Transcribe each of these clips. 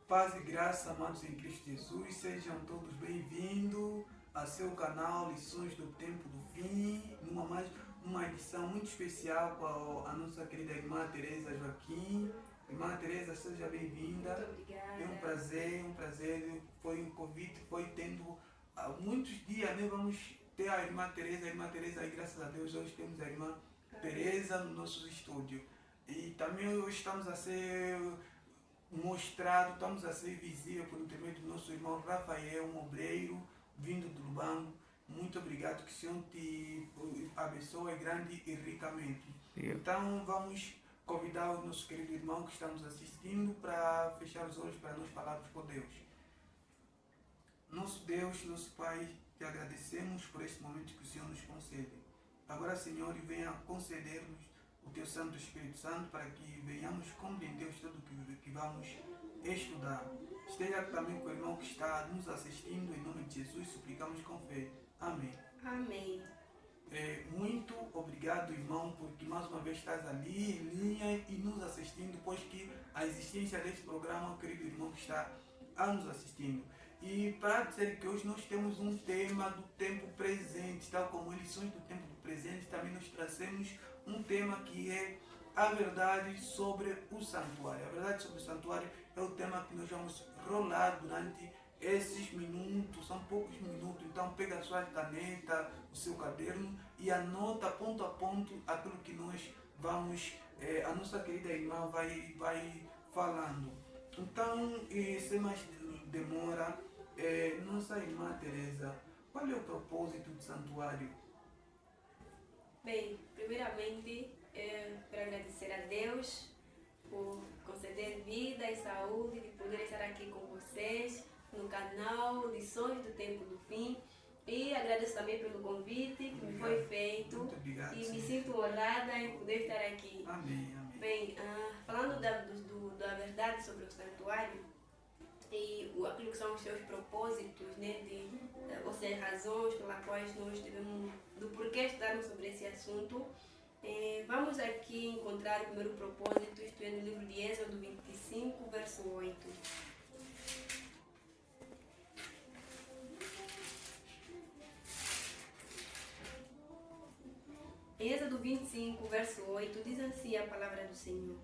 Paz e graça, amados em Cristo Jesus, sejam todos bem-vindos a seu canal Lições do Tempo do Fim, uma edição muito especial com a nossa querida irmã Teresa Joaquim. Irmã Teresa, seja bem-vinda. Muito obrigada. É um prazer, foi um convite, foi tendo há muitos dias, né? Vamos ter a irmã Teresa, aí graças a Deus hoje temos a irmã Teresa no nosso estúdio. E também hoje estamos a ser estamos a ser visível por intermédio do nosso irmão Rafael, um obreiro vindo do Lubango. Muito obrigado, que o Senhor te abençoe grande e ricamente. Então vamos convidar o nosso querido irmão que estamos assistindo para fechar os olhos para nós falarmos com Deus. Nosso Deus, nosso Pai, te agradecemos por este momento que o Senhor nos concede. Agora, Senhor, venha conceder-nos o Teu Santo Espírito Santo para que venhamos compreender tudo que vamos estudar. Esteja também com o irmão que está nos assistindo, em nome de Jesus, suplicamos com fé. Amém. Amém. Muito obrigado, irmão, porque mais uma vez estás ali em linha e nos assistindo, pois que a existência deste programa, querido irmão que está a nos assistindo. E para dizer que hoje nós temos um tema do tempo presente, tal como lições do tempo do presente, também nós trazemos um tema que é a verdade sobre o santuário. A verdade sobre o santuário é o tema que nós vamos rolar durante esses minutos, são poucos minutos. Então pega a sua caneta, o seu caderno e anota ponto a ponto aquilo que nós vamos, a nossa querida irmã vai falando. Então, sem mais demora, nossa irmã Teresa, qual é o propósito do santuário? Bem, primeiramente, quero agradecer a Deus por conceder vida e saúde, de poder estar aqui com vocês no canal Lições do Tempo do Fim. E agradeço também pelo convite que me foi feito. Muito obrigado, E me sim. sinto honrada em poder estar aqui. Amém, amém. Bem, falando da verdade sobre o santuário e aquilo que são os seus propósitos, né, ou seja, razões pelas quais nós devemos, do porquê estarmos sobre esse assunto, vamos aqui encontrar o primeiro propósito, isto é no livro de Êxodo 25, verso 8. Êxodo 25, verso 8, diz assim a palavra do Senhor: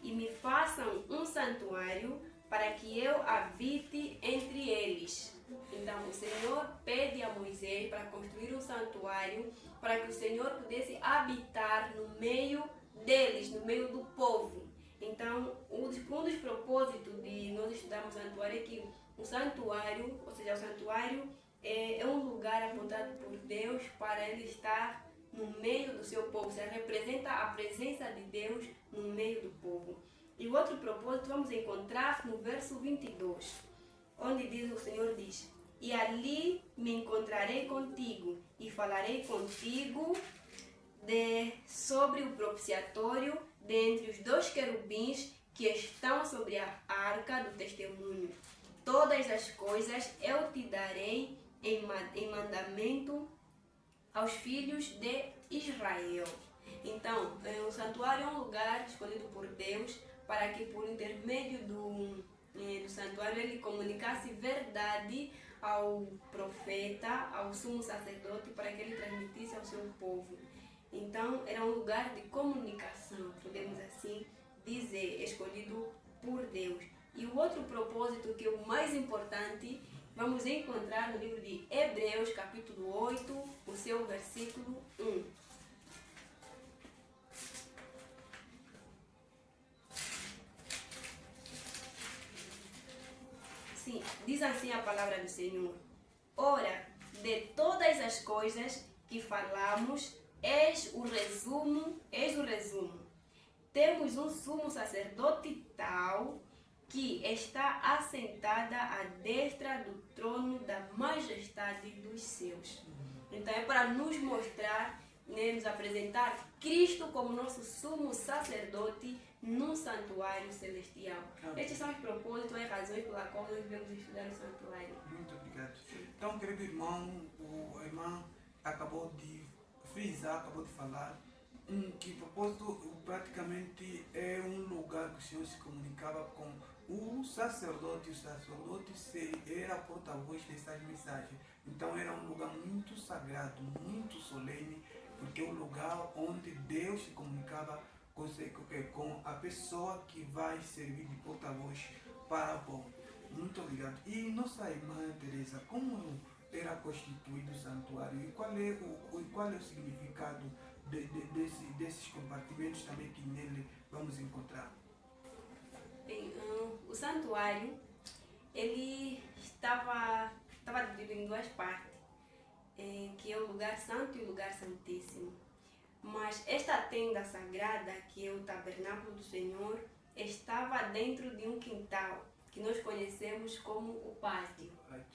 E me façam um santuário para que eu habite entre eles. Então o Senhor pede a Moisés para construir um santuário para que o Senhor pudesse habitar no meio deles, no meio do povo. Então um dos propósitos de nós estudarmos o santuário é que o santuário, ou seja, o santuário é um lugar apontado por Deus para ele estar no meio do seu povo, ou seja, representa a presença de Deus no meio do povo. E o outro propósito vamos encontrar no verso 22, onde o Senhor diz: E ali me encontrarei contigo e falarei contigo sobre o propiciatório dentre os dois querubins que estão sobre a arca do testemunho. Todas as coisas eu te darei em mandamento aos filhos de Israel. Então, o santuário é um lugar escolhido por Deus para que por intermédio do santuário ele comunicasse verdade ao profeta, ao sumo sacerdote, para que ele transmitisse ao seu povo. Então, era um lugar de comunicação, podemos assim dizer, escolhido por Deus. E o outro propósito, que é o mais importante, vamos encontrar no livro de Hebreus, capítulo 8, o seu versículo 1. Sim, diz assim a palavra do Senhor: Ora, de todas as coisas que falamos, eis o resumo. Temos um sumo sacerdote tal que está assentada à destra do trono da majestade dos céus. Então é para nos mostrar, né, nos apresentar Cristo como nosso sumo sacerdote num santuário celestial. Amém. Estes são os propósitos e razões pelas quais nós devemos estudar o santuário. Muito obrigado. Então, querido irmão, a irmã acabou de frisar, acabou de falar que o propósito praticamente é um lugar que o Senhor se comunicava com o sacerdote era porta-voz dessas mensagens. Então era um lugar muito sagrado, muito solene, porque é um lugar onde Deus se comunicava com a pessoa que vai servir de porta-voz para o povo. Muito obrigado. E nossa irmã Teresa, como era constituído o santuário e qual é o significado desses compartimentos também que nele vamos encontrar? Bem, o santuário ele estava dividido em duas partes, que é o lugar santo e o lugar santíssimo. Mas esta tenda sagrada, que é o tabernáculo do Senhor, estava dentro de um quintal que nós conhecemos como o pátio.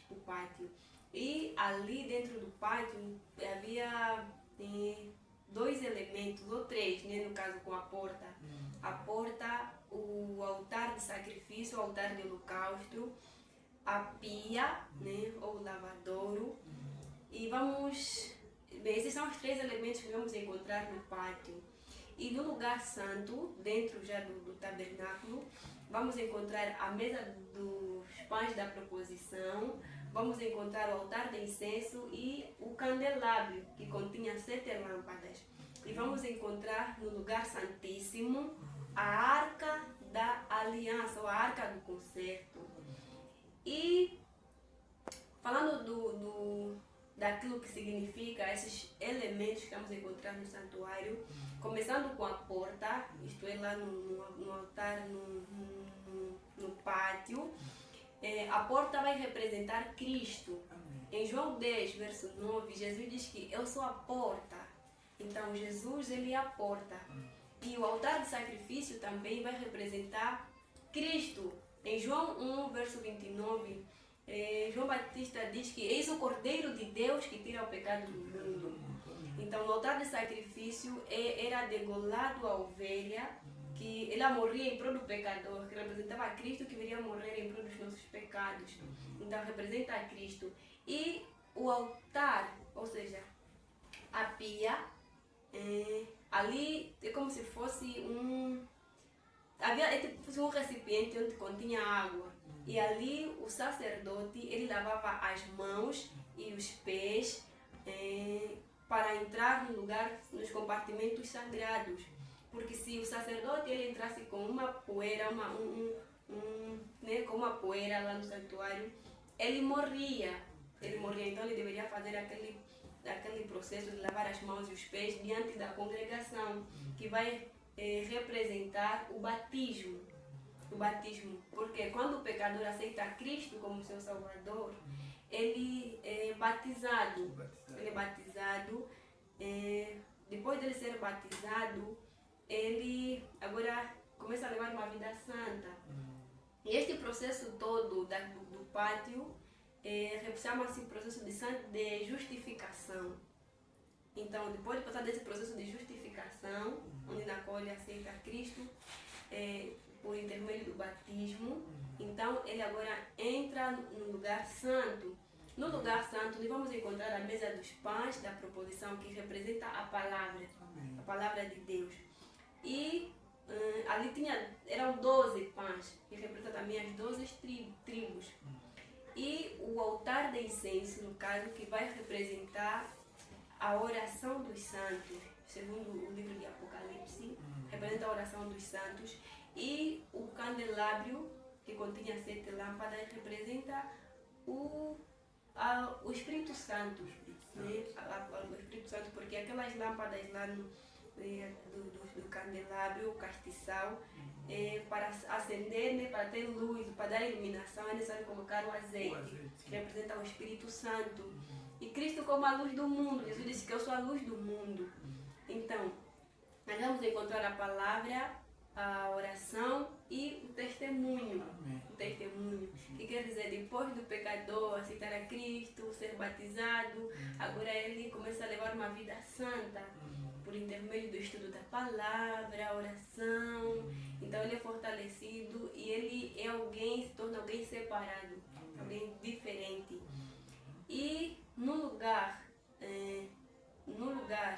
O pátio. E ali dentro do pátio havia dois elementos, ou três, né, no caso com a porta. A porta, o altar de sacrifício, o altar de holocausto, a pia, né, ou lavadouro. E bem, esses são os três elementos que vamos encontrar no pátio. E no lugar santo, dentro já do tabernáculo, vamos encontrar a mesa dos pães da proposição, vamos encontrar o altar de incenso e o candelabro, que continha 7 lâmpadas. E vamos encontrar no lugar santíssimo a arca da aliança, ou a arca do concerto. E falando daquilo que significa esses elementos que vamos encontrar no santuário, começando com a porta, isto é, lá no altar, no pátio, a porta vai representar Cristo. Em João 10, verso 9, Jesus diz que eu sou a porta. Então Jesus, ele é a porta. E o altar de sacrifício também vai representar Cristo. Em João 1, verso 29, João Batista diz que eis o Cordeiro de Deus que tira o pecado do mundo. Então o altar de sacrifício era degolado a ovelha, que ela morria em prol do pecador, que representava Cristo que viria morrer em prol dos nossos pecados. Então representa a Cristo. E o altar, ou seja, a pia, ali é como se fosse um recipiente onde continha água. E ali o sacerdote, ele lavava as mãos e os pés para entrar no lugar, nos compartimentos sagrados. Porque se o sacerdote ele entrasse com uma poeira, com uma poeira lá no santuário, ele morria. Então ele deveria fazer aquele processo de lavar as mãos e os pés diante da congregação, que vai representar o batismo. O batismo, porque quando o pecador aceita Cristo como seu Salvador, ele é batizado. Ele é batizado. Depois dele ser batizado, ele agora começa a levar uma vida santa. E este processo todo do pátio chama-se processo de justificação. Então, depois de passar desse processo de justificação, onde na qual ele aceita Cristo, por intermédio do batismo, então ele agora entra no lugar santo. No lugar santo, nós vamos encontrar a mesa dos pães da proposição, que representa a palavra de Deus. E ali eram 12 pães, que representam também as 12 tribos. E o altar de incenso, no caso, que vai representar a oração dos santos, segundo o livro de Apocalipse, representa a oração dos santos. E o candelabro, que continha 7 lâmpadas, representa o Espírito Santo. Né? O Espírito Santo, porque aquelas lâmpadas lá do candelabro, o castiçal, para acender, né, para ter luz, para dar iluminação, é necessário colocar o azeite, que representa o Espírito Santo. E Cristo como a luz do mundo. Jesus disse que eu sou a luz do mundo. Então, nós vamos encontrar a palavra, a oração e o testemunho. O testemunho, que quer dizer, depois do pecador aceitar a Cristo, ser batizado, agora ele começa a levar uma vida santa, por intermédio do estudo da palavra, a oração. Então ele é fortalecido e ele se torna alguém separado, alguém diferente. E no lugar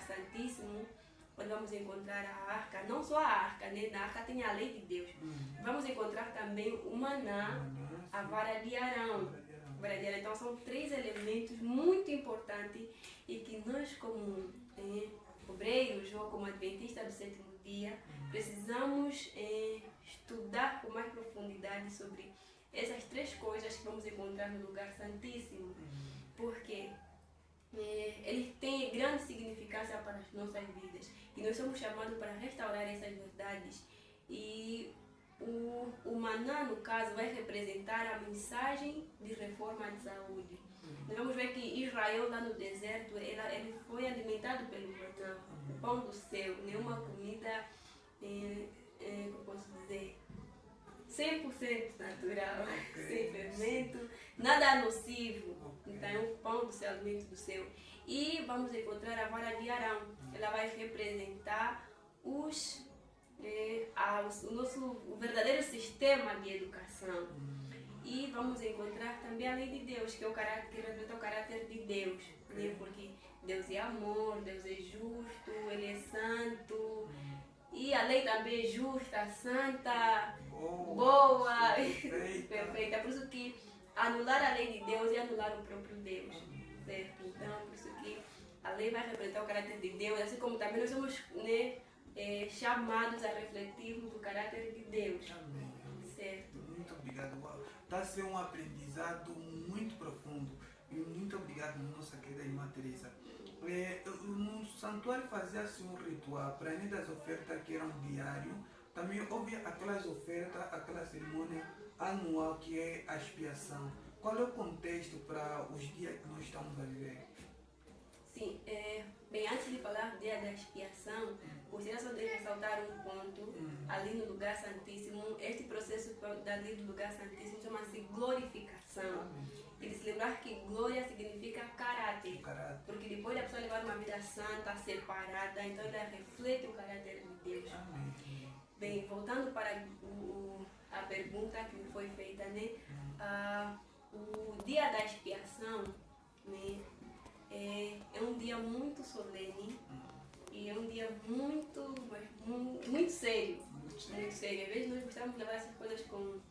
santíssimo, onde vamos encontrar a arca, não só a arca, né? Na arca tem a lei de Deus. Vamos encontrar também o maná, a vara de Arão. Então são 3 elementos muito importantes e que nós como obreiros ou como adventistas do 7º dia precisamos estudar com mais profundidade sobre essas 3 coisas que vamos encontrar no lugar santíssimo, porque eles têm grande significância para as nossas vidas e nós somos chamados para restaurar essas verdades. E o maná, no caso, vai representar a mensagem de reforma de saúde. Nós vamos ver que Israel, lá no deserto, ele foi alimentado pelo maná, o pão do céu, né? Uma comida, como posso dizer, 100% natural, sem fermento, nada nocivo. Então, é o pão do céu, alimento do céu. E vamos encontrar a vara de Arão. Ela vai representar o verdadeiro sistema de educação. E vamos encontrar também a lei de Deus, que representa o caráter de Deus, né? Porque Deus é amor, Deus é justo, Ele é santo. E a lei também é justa, santa, boa, perfeita. Por isso que anular a lei de Deus é anular o próprio Deus, certo? Então, por isso que a lei vai representar o caráter de Deus, assim como também nós somos, né, chamados a refletirmos o caráter de Deus. Amém. Certo. Muito obrigado. Está a ser um aprendizado muito profundo. E muito obrigado, nossa querida irmã Teresa. No santuário fazia-se um ritual, para além das ofertas que eram diário, também houve aquelas ofertas, aquela cerimônia anual que é a expiação. Qual é o contexto para os dias que nós estamos a viver? Sim, bem, antes de falar do dia da expiação, gostaria só de ressaltar um ponto ali no lugar santíssimo. Este processo dali do lugar santíssimo chama-se glorificação. E de se lembrar que glória significa caráter, porque depois da pessoa levar uma vida santa, separada, então ela reflete o caráter de Deus. Amém. Bem, voltando para a pergunta que me foi feita, né? O dia da expiação, né? É um dia muito solene e é um dia muito sério. Muito sério. Às vezes nós gostamos de levar essas coisas como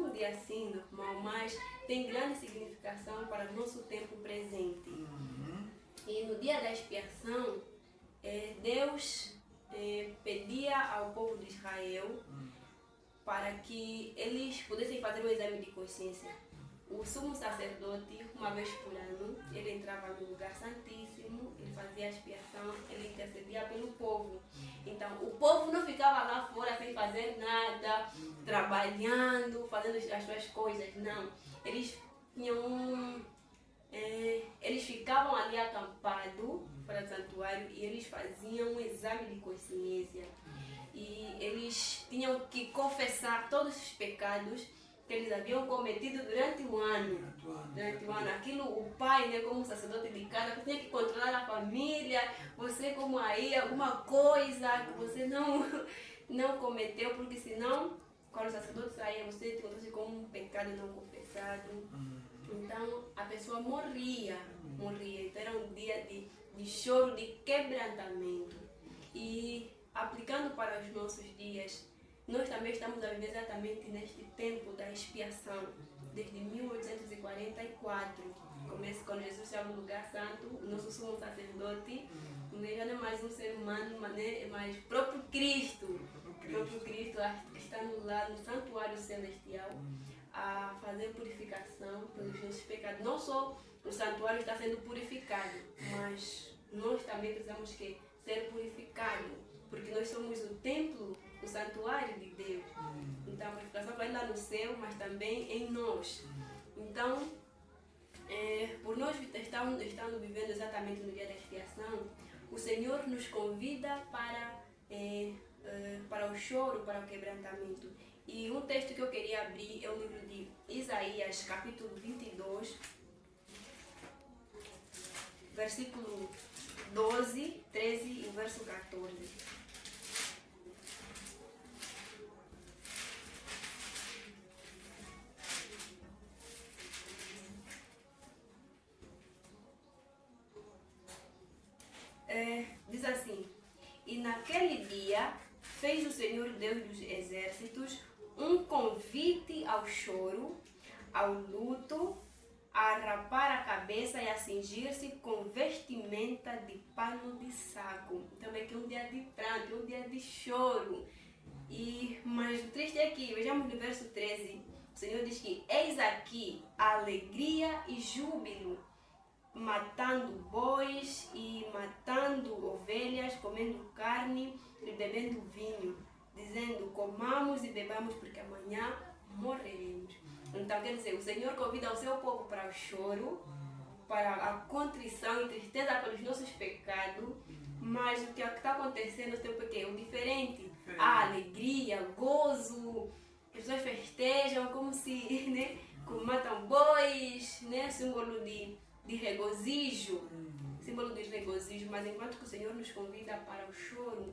um dia assim, normal, mas tem grande significação para o nosso tempo presente. E no dia da expiação, Deus pedia ao povo de Israel para que eles pudessem fazer um exame de consciência. O sumo sacerdote, uma vez por ano, ele entrava no lugar santíssimo, ele fazia a expiação, ele intercedia pelo povo. Então, o povo não ficava lá fora sem fazer nada, trabalhando, fazendo as suas coisas, não. Eles ficavam ali acampados para o santuário e eles faziam um exame de consciência. E eles tinham que confessar todos os pecados que eles haviam cometido durante o ano. Aquilo, o pai, né, como sacerdote de casa, tinha que controlar a família. Você, como aí, alguma coisa que você não cometeu, porque senão, quando o sacerdote saía, você encontrou-se com um pecado não confessado. Então, a pessoa morria. Então, era um dia de choro, de quebrantamento. E aplicando para os nossos dias, nós também estamos a viver exatamente neste tempo da expiação, desde 1844. Começa quando Jesus estava no lugar santo, o nosso sumo sacerdote, já não é mais um ser humano, mas o próprio Cristo. O próprio Cristo está no santuário celestial a fazer purificação pelos nossos pecados. Não só o santuário está sendo purificado, mas nós também precisamos ser purificados, porque nós somos o templo, o santuário de Deus. Então a purificação vai lá no céu, mas também em nós. Então, por nós estamos vivendo exatamente no dia da expiação, o Senhor nos convida para o choro, para o quebrantamento. E um texto que eu queria abrir é o livro de Isaías, capítulo 22, versículo 12, 13 e verso 14. Diz assim: Deus dos exércitos, um convite ao choro, ao luto, a rapar a cabeça e a cingir-se com vestimenta de pano de saco. Então é que é um dia de pranto, um dia de choro. Mas o triste é que, vejamos no verso 13, o Senhor diz que eis aqui alegria e júbilo, matando bois e matando ovelhas, comendo carne e bebendo vinho, dizendo comamos e bebamos porque amanhã morreremos. Então quer dizer, o Senhor convida o seu povo para o choro, para a contrição e tristeza pelos nossos pecados, mas o que está acontecendo no tempo é que o diferente, a alegria, gozo, as pessoas festejam como se, né, como matam bois, né, símbolo de regozijo, símbolo de regozijo, mas enquanto que o Senhor nos convida para o choro,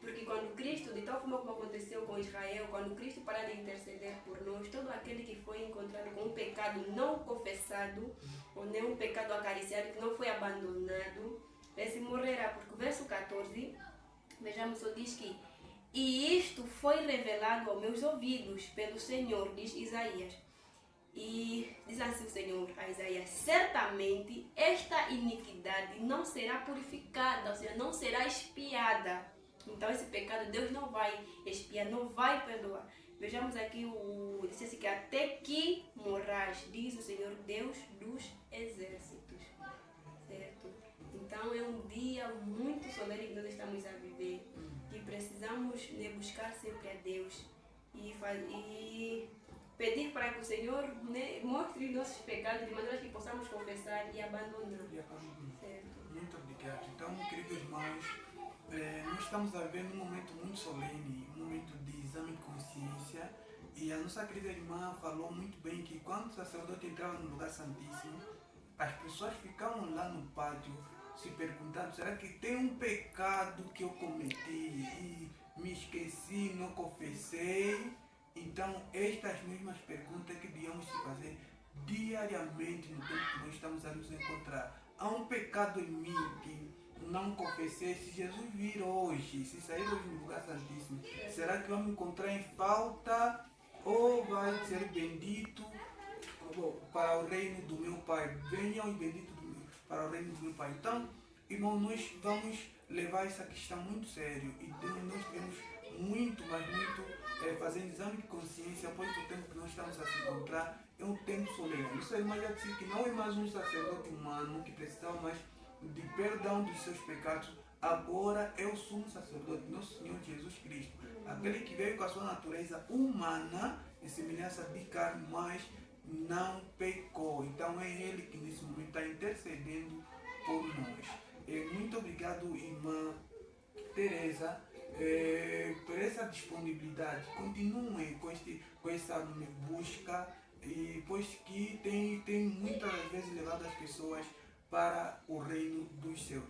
porque quando Cristo, de tal forma como aconteceu com Israel, quando Cristo para de interceder por nós, todo aquele que foi encontrado com um pecado não confessado, ou nem um pecado acariciado, que não foi abandonado, esse morrerá, porque o verso 14, vejamos, só diz que e isto foi revelado aos meus ouvidos pelo Senhor, diz Isaías. E diz assim o Senhor a Isaías: certamente esta iniquidade não será purificada, ou seja, não será expiada. Então esse pecado Deus não vai expiar, não vai perdoar. Vejamos aqui diz assim que até que morrais, diz o Senhor Deus dos exércitos. Certo? Então é um dia muito solene que nós estamos a viver, que precisamos, né, buscar sempre a Deus e pedir para que o Senhor, né, mostre nossos pecados de maneira que possamos confessar e abandonar. Certo? Muito obrigado. Então, queridos irmãos, nós estamos a viver num momento muito solene, um momento de exame de consciência, e a nossa querida irmã falou muito bem que quando o sacerdote entrava no lugar santíssimo, as pessoas ficavam lá no pátio se perguntando: será que tem um pecado que eu cometi e me esqueci, não confessei? Então, estas mesmas perguntas que devíamos se fazer diariamente no tempo que nós estamos a nos encontrar. Há um pecado em mim que não confessei. Se Jesus vir hoje, se sair hoje no lugar santíssimo, será que eu vou me encontrar em falta ou vai ser bendito para o reino do meu Pai? Venham e bendito para o reino do meu Pai. Então, irmão, nós vamos levar essa questão muito sério e nós temos muito, mas muito fazer exame de consciência, pois o tempo que nós estamos a se encontrar é um tempo solene. Isso é mais já disse que não é mais um sacerdote humano que precisava mais de perdão dos seus pecados. Agora é o sumo sacerdote, nosso Senhor Jesus Cristo, aquele que veio com a sua natureza humana em semelhança de carne, mas não pecou. Então é ele que nesse momento está intercedendo por nós. Muito obrigado, irmã Teresa, por essa disponibilidade. Continuem com essa busca, pois que tem muitas vezes levado as pessoas para o reino dos céus.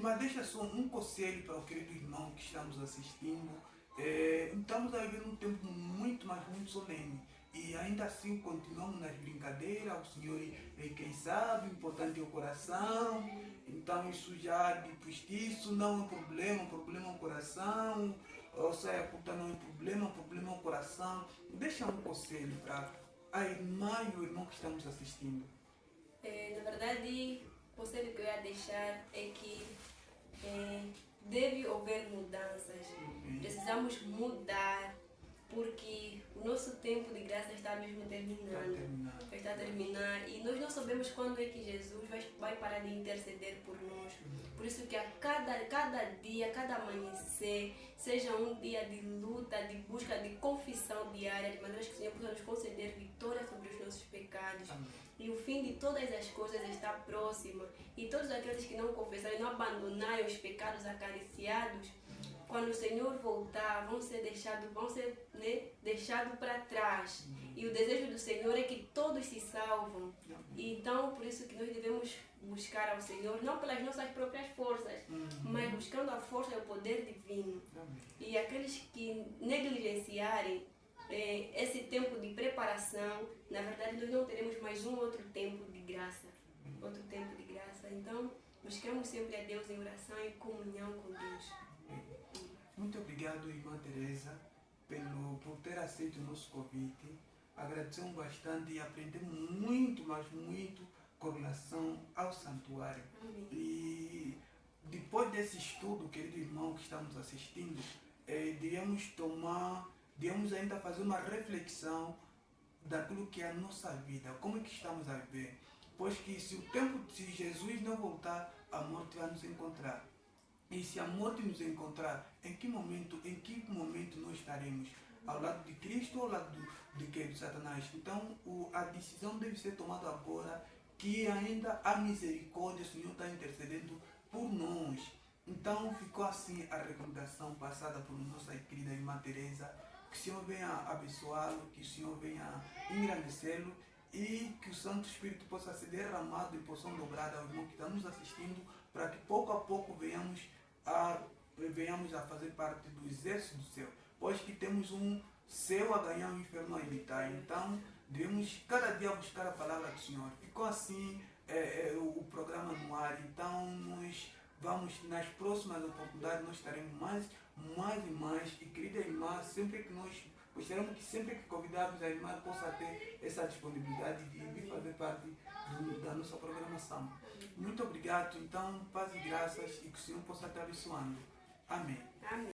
Mas deixa só um conselho para o querido irmão que estamos assistindo. Estamos a viver um tempo muito, mas muito solene. E ainda assim continuamos nas brincadeiras. O Senhor é quem sabe, o importante é o coração. Então isso já de postiço não é um problema é o coração. Ou seja, puta não é um problema é o coração. Deixa um conselho para a irmã e o irmão que estamos assistindo. Na verdade, o conselho que eu ia deixar é que deve haver mudanças. Precisamos mudar, porque o nosso tempo de graça está mesmo terminando. Está a terminar e nós não sabemos quando é que Jesus vai parar de interceder por nós. Por isso que a cada dia, cada amanhecer, seja um dia de luta, de busca, de confissão diária, de maneira que o Senhor possa nos conceder vitória sobre os nossos pecados. Amém. E o fim de todas as coisas está próximo. E todos aqueles que não confessarem, não abandonarem os pecados acariciados, quando o Senhor voltar, vão ser deixados para trás. E o desejo do Senhor é que todos se salvam. E então, por isso que nós devemos buscar ao Senhor, não pelas nossas próprias forças, mas buscando a força e o poder divino. E aqueles que negligenciarem esse tempo de preparação, na verdade nós não teremos mais um outro tempo de graça. Outro tempo de graça. Então, buscamos sempre a Deus em oração e comunhão com Deus. Muito obrigado, irmã Teresa. por ter aceito o nosso convite. Agradecemos bastante e aprendemos muito, mas muito com relação ao santuário. Amém. E depois desse estudo, querido irmão que estamos assistindo, devemos ainda fazer uma reflexão daquilo que é a nossa vida, como é que estamos a viver. Pois que se Jesus não voltar, a morte vai nos encontrar. E se a morte nos encontrar, em que momento nós estaremos? Ao lado de Cristo ou ao lado de Satanás? Então, a decisão deve ser tomada agora, que ainda a misericórdia, o Senhor está intercedendo por nós. Então, ficou assim a recomendação passada por nossa querida irmã Teresa, que o Senhor venha abençoá-lo, que o Senhor venha engrandecê-lo e que o Santo Espírito possa ser derramado em porção dobrada ao irmão que está nos assistindo, para que pouco a pouco venhamos a fazer parte do exército do céu, pois que temos um céu a ganhar, um inferno a evitar. Então devemos cada dia buscar a palavra do Senhor. Ficou assim o programa no ar. Então nós vamos, nas próximas oportunidades, nós estaremos mais e mais. E querida irmã, sempre que nós gostaríamos que sempre que convidarmos a irmã possa ter essa disponibilidade de vir fazer parte da nossa programação. Muito obrigado. Então, paz e graças, e que o Senhor possa estar abençoando. Amém. Amém.